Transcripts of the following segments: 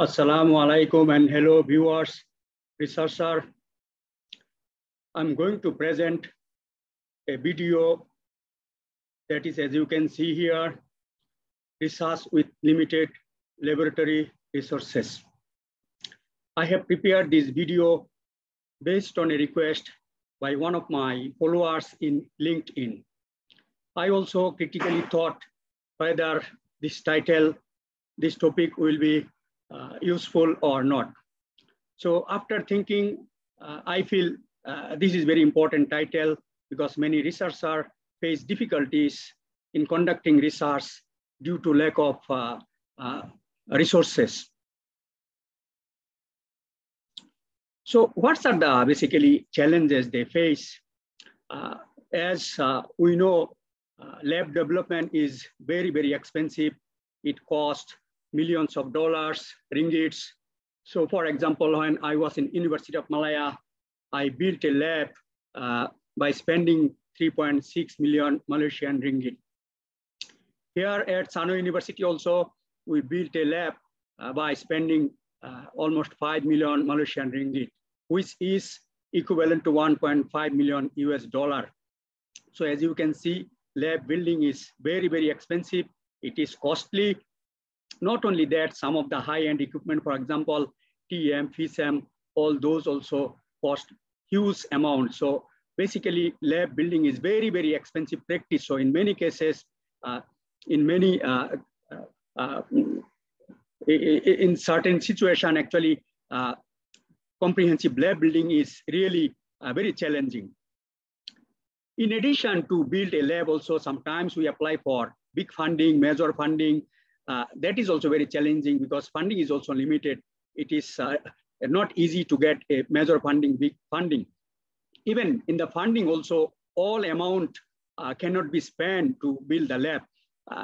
Assalamu alaikum and hello viewers, researcher. I'm going to present a video that is, as you can see here, research with limited laboratory resources. I have prepared this video based on a request by one of my followers in LinkedIn. I also critically thought whether this topic will be useful or not. So after thinking, I feel this is very important title because many researchers face difficulties in conducting research due to lack of resources. So what are the basically challenges they face? As we know, lab development is very, very expensive. It costs millions of dollars, ringgits. So for example, when I was in University of Malaya, I built a lab by spending 3.6 million Malaysian ringgit. Here at Sano University also, we built a lab by spending almost 5 million Malaysian ringgit, which is equivalent to 1.5 million US dollar. So as you can see, lab building is very, very expensive. It is costly. Not only that, some of the high-end equipment, for example, TM, FISM, all those also cost huge amounts. So basically, lab building is very, very expensive practice. So in many cases, in certain situation, actually, comprehensive lab building is really very challenging. In addition to build a lab, also sometimes we apply for big funding, major funding. That is also very challenging because funding is also limited. It is not easy to get a major funding, big funding. Even in the funding also, all amount cannot be spent to build the lab.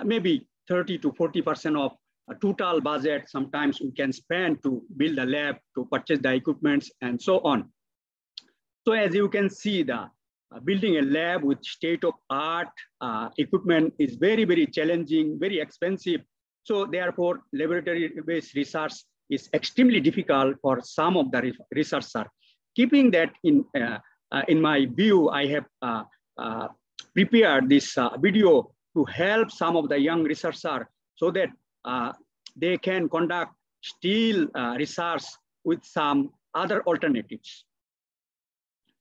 Maybe 30 to 40% of total budget sometimes we can spend to build a lab, to purchase the equipments and so on. So as you can see, the building a lab with state-of-art equipment is very, very challenging, very expensive. So therefore, laboratory-based research is extremely difficult for some of the researchers. Keeping that in my view, I have prepared this video to help some of the young researchers so that they can conduct still research with some other alternatives.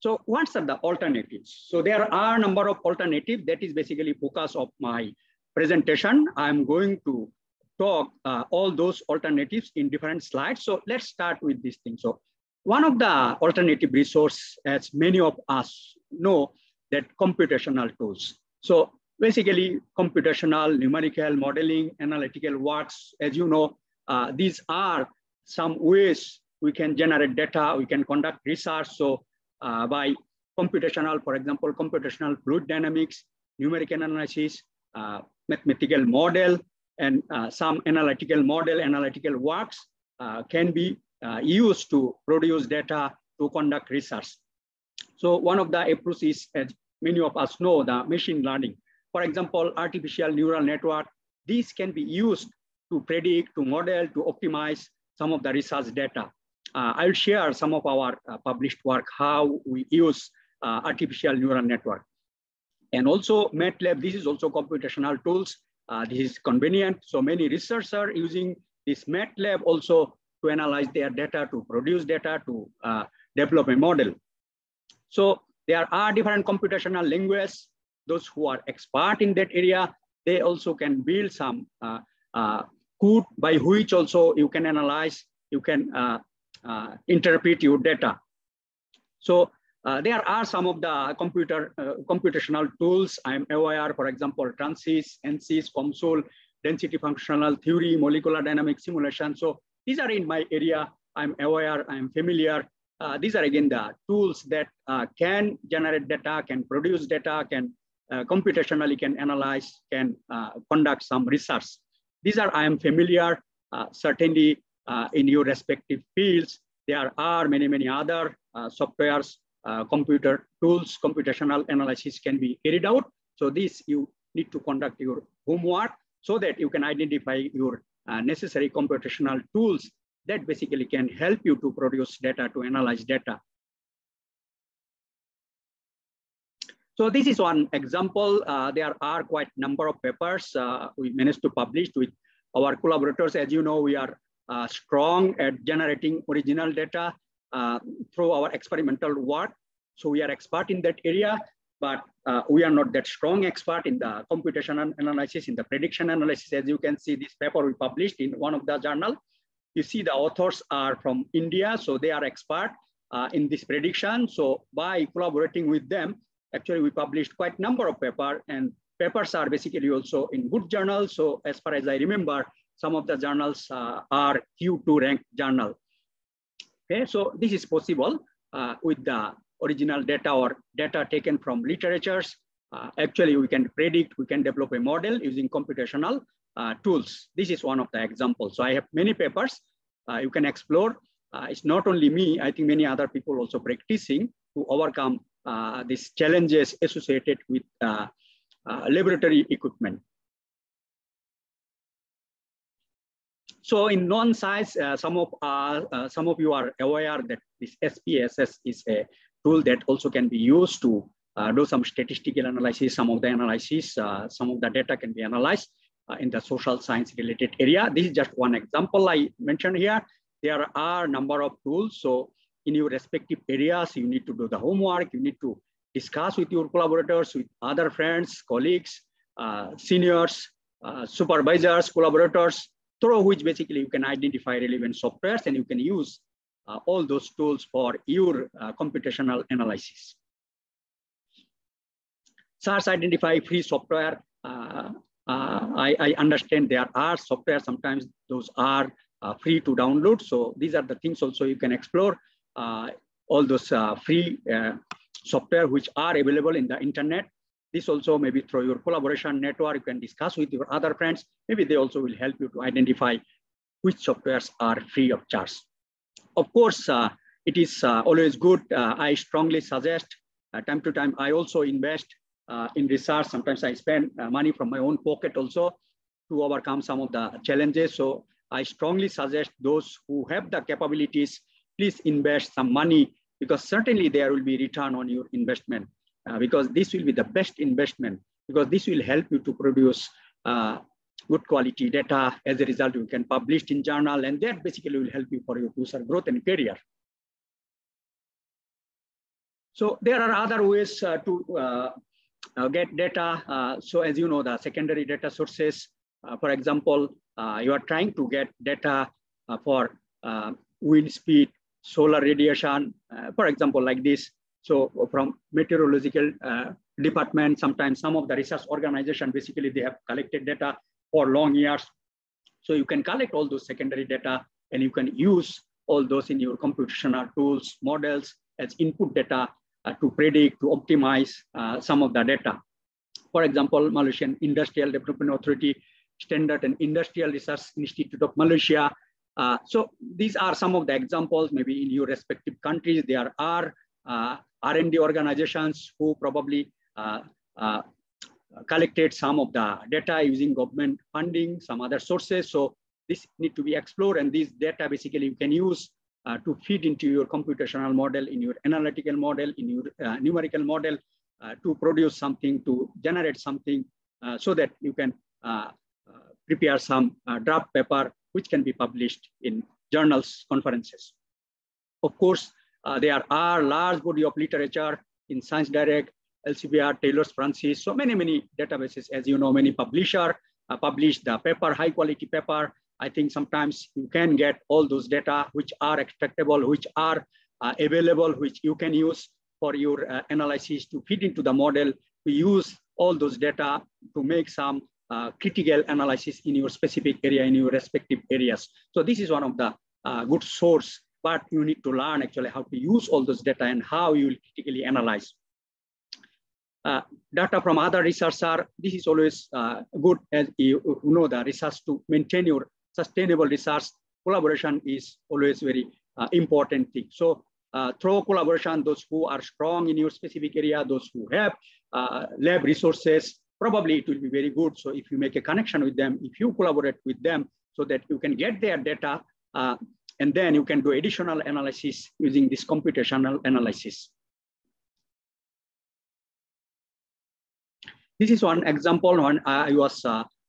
So what are the alternatives? So there are a number of alternatives. That is basically focus of my presentation. I'm going to talk all those alternatives in different slides. So let's start with this thing. So one of the alternative resource, as many of us know, that computational tools. So basically computational, numerical, modeling, analytical works, as you know, these are some ways we can generate data, we can conduct research. So by computational, for example, computational fluid dynamics, numerical analysis, mathematical model, and some analytical model, analytical works can be used to produce data to conduct research. So one of the approaches, as many of us know, the machine learning. For example, artificial neural network, these can be used to predict, to model, to optimize some of the research data. I'll share some of our published work, how we use artificial neural network. And also MATLAB, this is also computational tools. This is convenient. So many researchers are using this MATLAB also to analyze their data, to produce data, to develop a model. So there are different computational languages. Those who are expert in that area, they also can build some code by which also you can analyze, you can interpret your data. So there are some of the computational tools I'm aware, for example, TransSys, NSys, COMSOL, density functional theory, molecular dynamics simulation. So these are in my area. I'm aware, I'm familiar. These are again the tools that can generate data, can produce data, can computationally can analyze, can conduct some research. These are, I am familiar, certainly in your respective fields. There are many, many other softwares, computer tools, computational analysis can be carried out. So this, you need to conduct your homework so that you can identify your necessary computational tools that basically can help you to produce data, to analyze data. So this is one example. There are quite a number of papers we managed to publish with our collaborators. As you know, we are strong at generating original data through our experimental work. So we are expert in that area, but we are not that strong expert in the computational analysis, in the prediction analysis. As you can see, this paper we published in one of the journal. You see the authors are from India, so they are expert in this prediction. So by collaborating with them, actually we published quite a number of papers, and papers are basically also in good journals. So as far as I remember, some of the journals are Q2 ranked journal. Okay, so this is possible with the original data or data taken from literatures. Actually, we can predict, we can develop a model using computational tools. This is one of the examples. So I have many papers you can explore. It's not only me, I think many other people also practicing to overcome these challenges associated with laboratory equipment. So in non-science, some of you are aware that this SPSS is a tool that also can be used to do some statistical analysis. Some of the analysis, some of the data can be analyzed in the social science related area. This is just one example I mentioned here. There are a number of tools. So in your respective areas, you need to do the homework. You need to discuss with your collaborators, with other friends, colleagues, seniors, supervisors, collaborators, through which basically you can identify relevant softwares and you can use all those tools for your computational analysis. SARS identify free software. I understand there are software, sometimes those are free to download. So these are the things also you can explore. All those free software which are available in the internet. This also maybe through your collaboration network, you can discuss with your other friends. Maybe they also will help you to identify which softwares are free of charge. Of course, it is always good. I strongly suggest time to time, I also invest in research. Sometimes I spend money from my own pocket also to overcome some of the challenges. So I strongly suggest those who have the capabilities, please invest some money, because certainly there will be return on your investment. Because this will be the best investment, because this will help you to produce good quality data. As a result, you can publish in journal, and that basically will help you for your future growth and career. So there are other ways to get data. So as you know, the secondary data sources, for example, you are trying to get data for wind speed, solar radiation, for example, like this. So from meteorological department, sometimes some of the research organization, basically they have collected data for long years. So you can collect all those secondary data and you can use all those in your computational tools, models as input data to predict, to optimize some of the data. For example, Malaysian Industrial Development Authority, Standard and Industrial Research Institute of Malaysia. So these are some of the examples. Maybe in your respective countries, there are R&D organizations who probably collected some of the data using government funding, some other sources. So this need to be explored, and this data basically you can use to feed into your computational model, in your analytical model, in your numerical model, to produce something, to generate something, so that you can prepare some draft paper which can be published in journals, conferences. Of course, there are large body of literature in Science Direct, LCBR, Taylor's Francis, so many databases. As you know, many publishers publish the paper, high quality paper. I think sometimes you can get all those data which are extractable, which are available, which you can use for your analysis to feed into the model. We use all those data to make some critical analysis in your specific area, in your respective areas. So this is one of the good source, but you need to learn actually how to use all those data and how you will critically analyze. Data from other researchers, this is always good, as you know, the research to maintain your sustainable research. Collaboration is always very important thing. So through collaboration, those who are strong in your specific area, those who have lab resources, probably it will be very good. So if you make a connection with them, if you collaborate with them so that you can get their data, And then you can do additional analysis using this computational analysis. This is one example when I was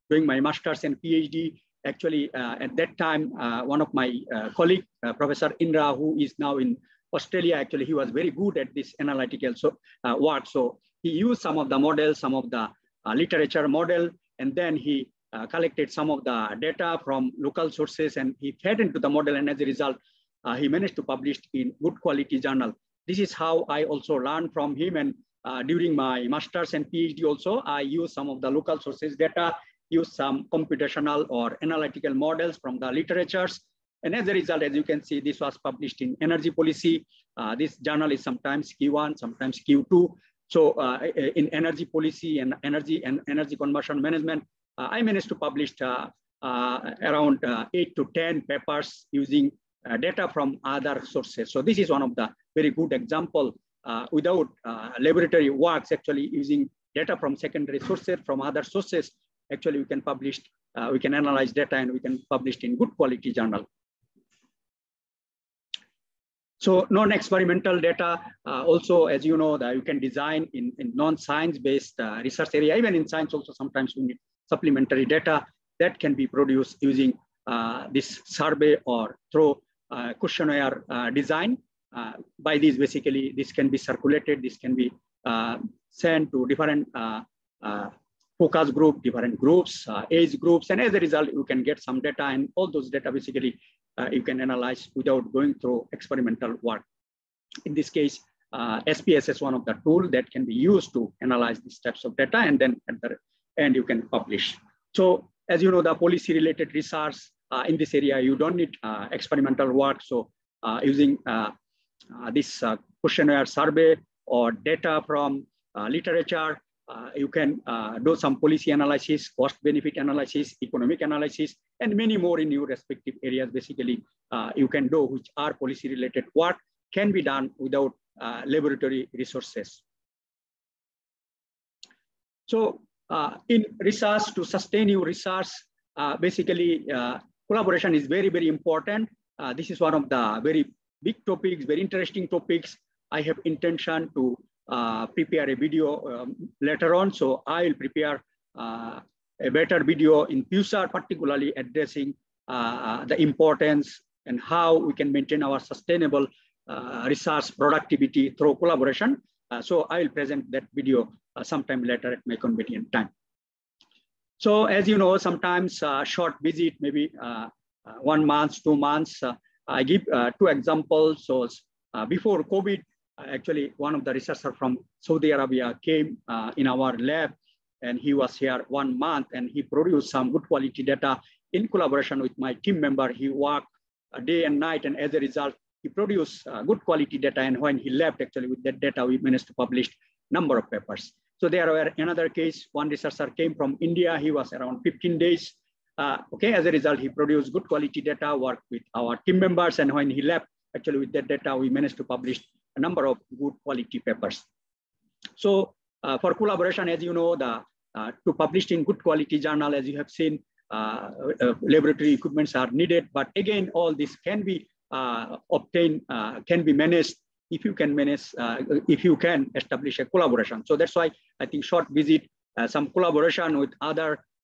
doing my master's and PhD. Actually, at that time, one of my colleague, Professor Indra, who is now in Australia, actually, he was very good at this analytical work. So he used some of the models, some of the literature model, and then he collected some of the data from local sources, and he fed into the model. And as a result, he managed to publish in good quality journal. This is how I also learned from him. And during my master's and PhD also, I used some of the local sources data, used some computational or analytical models from the literatures. And as a result, as you can see, this was published in Energy Policy. This journal is sometimes Q1, sometimes Q2. So in Energy Policy and Energy Conversion Management, I managed to publish around 8 to 10 papers using data from other sources. So this is one of the very good example without laboratory works, actually using data from secondary sources, from other sources. Actually, we can publish, we can analyze data, and we can publish in good quality journal. So non-experimental data, also, as you know, that you can design in non-science based research area. Even in science also, sometimes we need supplementary data that can be produced using this survey or through questionnaire design. By this, basically, this can be circulated, this can be sent to different focus group, different groups, age groups, and as a result, you can get some data, and all those data basically you can analyze without going through experimental work. In this case, SPS is one of the tools that can be used to analyze these types of data, and then at the end you can publish. So as you know, the policy-related research in this area, you don't need experimental work. So using this questionnaire survey or data from literature, you can do some policy analysis, cost-benefit analysis, economic analysis, and many more in your respective areas. Basically, you can do which are policy-related work can be done without laboratory resources. So in research, to sustain your research, basically collaboration is very, very important. This is one of the very big topics, very interesting topics. I have intention to prepare a video later on. So I will prepare a better video in future, particularly addressing the importance and how we can maintain our sustainable research productivity through collaboration. So I will present that video sometime later at my convenient time. So as you know, sometimes short visit, maybe 1 month, 2 months. I give 2 examples. So before COVID, actually, one of the researchers from Saudi Arabia came in our lab, and he was here 1 month, and he produced some good quality data in collaboration with my team member. He worked day and night, and as a result, he produced good quality data. And when he left, actually, with that data, we managed to publish a number of papers. So there were another case, one researcher came from India. He was around 15 days. Okay, as a result, he produced good quality data, worked with our team members. And when he left, actually, with that data, we managed to publish a number of good quality papers. So for collaboration, as you know, to publish in good quality journal, as you have seen, laboratory equipments are needed. But again, all this can be obtained, can be managed if you can manage, if you can establish a collaboration. So that's why I think short visit, some collaboration with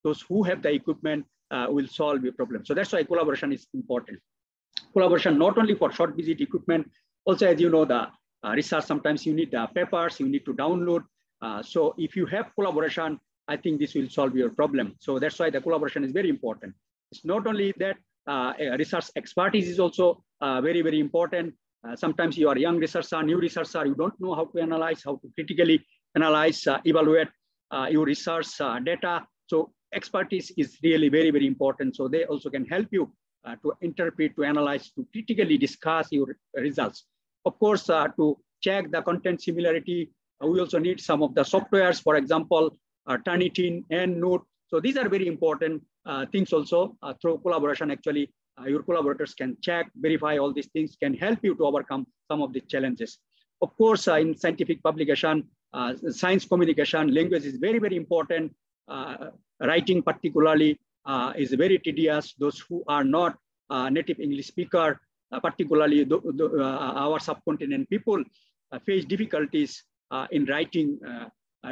those who have the equipment will solve your problem. So that's why collaboration is important. Collaboration not only for short visit equipment, also, as you know, the research, sometimes you need papers, you need to download. So if you have collaboration, I think this will solve your problem. So that's why the collaboration is very important. It's not only that, research expertise is also very, very important. Sometimes you are a young researcher, new researcher, you don't know how to analyze, how to critically analyze, evaluate your research data. So expertise is really very, very important. So they also can help you to interpret, to analyze, to critically discuss your results. Of course, to check the content similarity, we also need some of the softwares, for example, Turnitin and Note. So these are very important things also. Through collaboration, actually, your collaborators can check, verify all these things, can help you to overcome some of the challenges. Of course, in scientific publication, science communication, language is very, very important. Writing particularly is very tedious. Those who are not native English speaker, particularly our subcontinent people face difficulties in writing,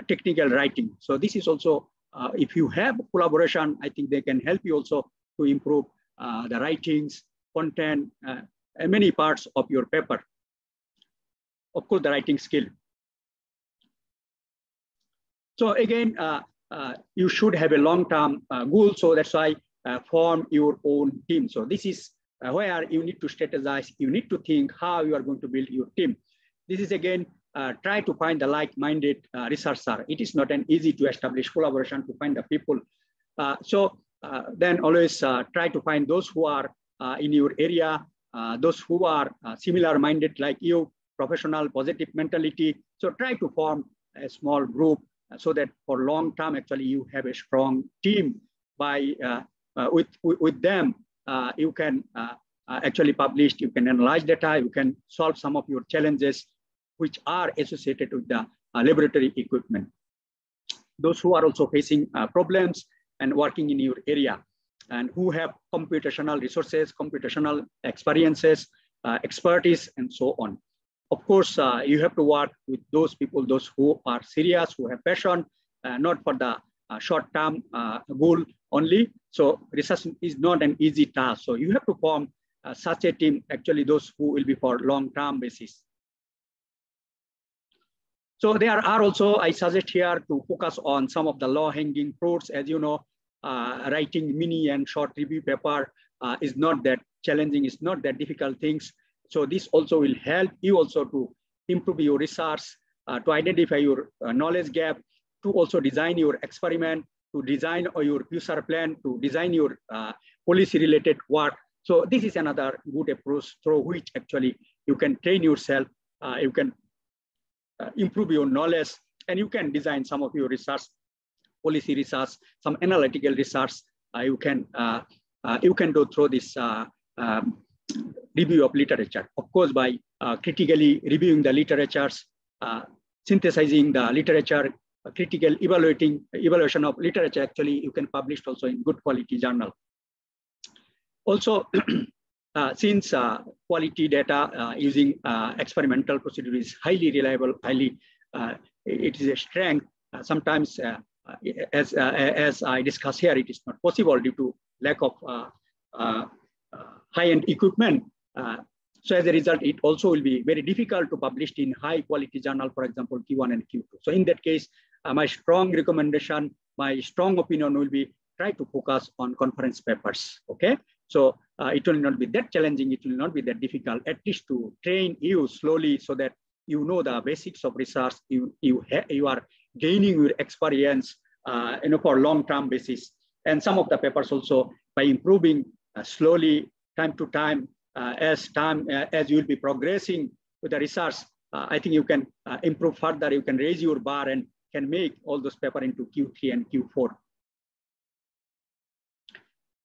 technical writing. So this is also, if you have collaboration, I think they can help you also to improve the writings, content, and many parts of your paper. Of course, the writing skill. So again, you should have a long-term goal. So that's why form your own team. So this is where you need to strategize. You need to think how you are going to build your team. This is again, try to find the like-minded researcher. It is not an easy to establish collaboration to find the people. Then always try to find those who are in your area, those who are similar-minded like you, professional, positive mentality. So try to form a small group so that for long term, actually, you have a strong team. By with them, you can actually publish, you can analyze data, you can solve some of your challenges which are associated with the laboratory equipment. Those who are also facing problems and working in your area and who have computational resources, computational experiences, expertise, and so on. Of course, you have to work with those people, those who are serious, who have passion, not for the short-term goal only. So research is not an easy task. So you have to form such a team, actually those who will be for long-term basis. So there are also, I suggest here to focus on some of the low-hanging fruits. As you know, writing mini and short review paper is not that challenging, it's not that difficult things. So this also will help you also to improve your research, to identify your knowledge gap, to also design your experiment, to design your user plan, to design your policy-related work. So this is another good approach through which actually you can train yourself, you can improve your knowledge, and you can design some of your research, policy research, some analytical research. You can do through this review of literature. Of course, by critically reviewing the literatures, synthesizing the literature, critical evaluation of literature, actually you can publish also in good quality journal. Also, since quality data using experimental procedure is highly reliable, it is a strength. Sometimes, as I discuss here, it is not possible due to lack of high-end equipment. So as a result, it also will be very difficult to publish in high quality journal, for example, Q1 and Q2. So in that case, my strong recommendation, my strong opinion will be try to focus on conference papers, okay? So it will not be that challenging, it will not be that difficult, at least to train you slowly so that you know the basics of research, you are gaining your experience for long-term basis. And some of the papers also by improving slowly, time to time, as you will be progressing with the research, I think you can improve further. You can raise your bar and can make all those papers into Q3 and Q4.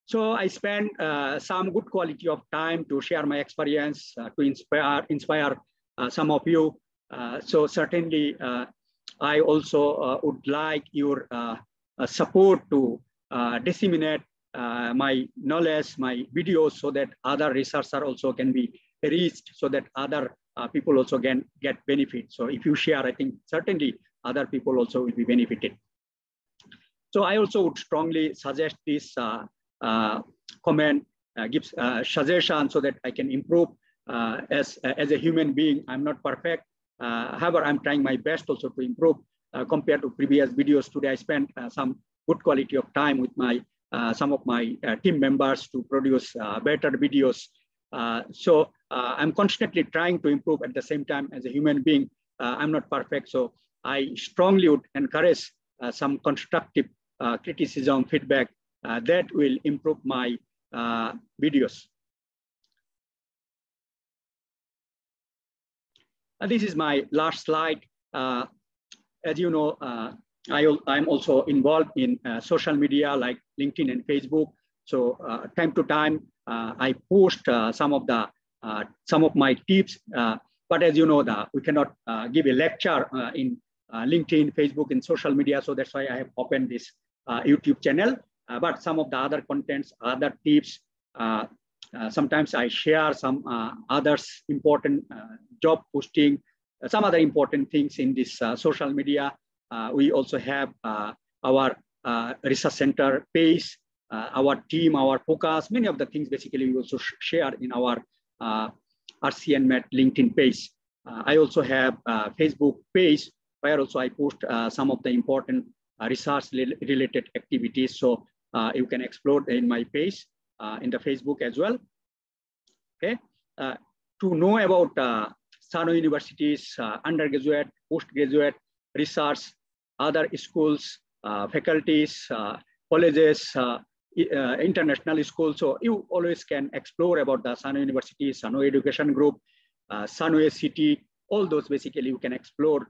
So I spent some good quality of time to share my experience, to inspire some of you. So certainly, I also would like your support to disseminate my knowledge, my videos, so that other researchers also can be reached, so that other people also can get benefit. So if you share, I think certainly other people also will be benefited. So I also would strongly suggest this comment, gives suggestion so that I can improve as a human being. I'm not perfect. However, I'm trying my best also to improve compared to previous videos. Today, I spent some good quality of time with some of my team members to produce better videos. So I'm constantly trying to improve. At the same time, as a human being, I'm not perfect. So I strongly would encourage some constructive criticism, feedback that will improve my videos. This is my last slide. As you know, I'm also involved in social media like LinkedIn and Facebook. So time to time, I post some of my tips. But as you know, we cannot give a lecture in LinkedIn, Facebook, and social media. So that's why I have opened this YouTube channel. But some of the other contents, other tips, Sometimes I share some others important job posting, some other important things in this social media. We also have our research center page, our team, our focus, many of the things basically we also share in our RCNMet LinkedIn page. I also have a Facebook page where also I post some of the important research related activities. So you can explore in my page in the Facebook as well. Okay. To know about Sano University's undergraduate, postgraduate research, other schools, faculties, colleges, international schools. So you always can explore about the Sano University, Sano Education Group, Sano City, all those basically you can explore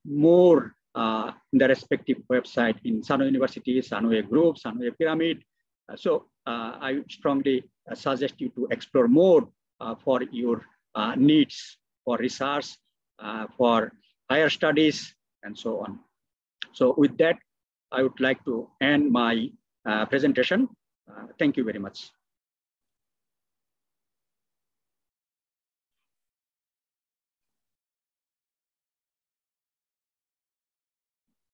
more in the respective website in Sano University, Sano Group, Sano Pyramid. So I strongly suggest you to explore more for your needs for research, for higher studies, and so on. So with that, I would like to end my presentation. Thank you very much.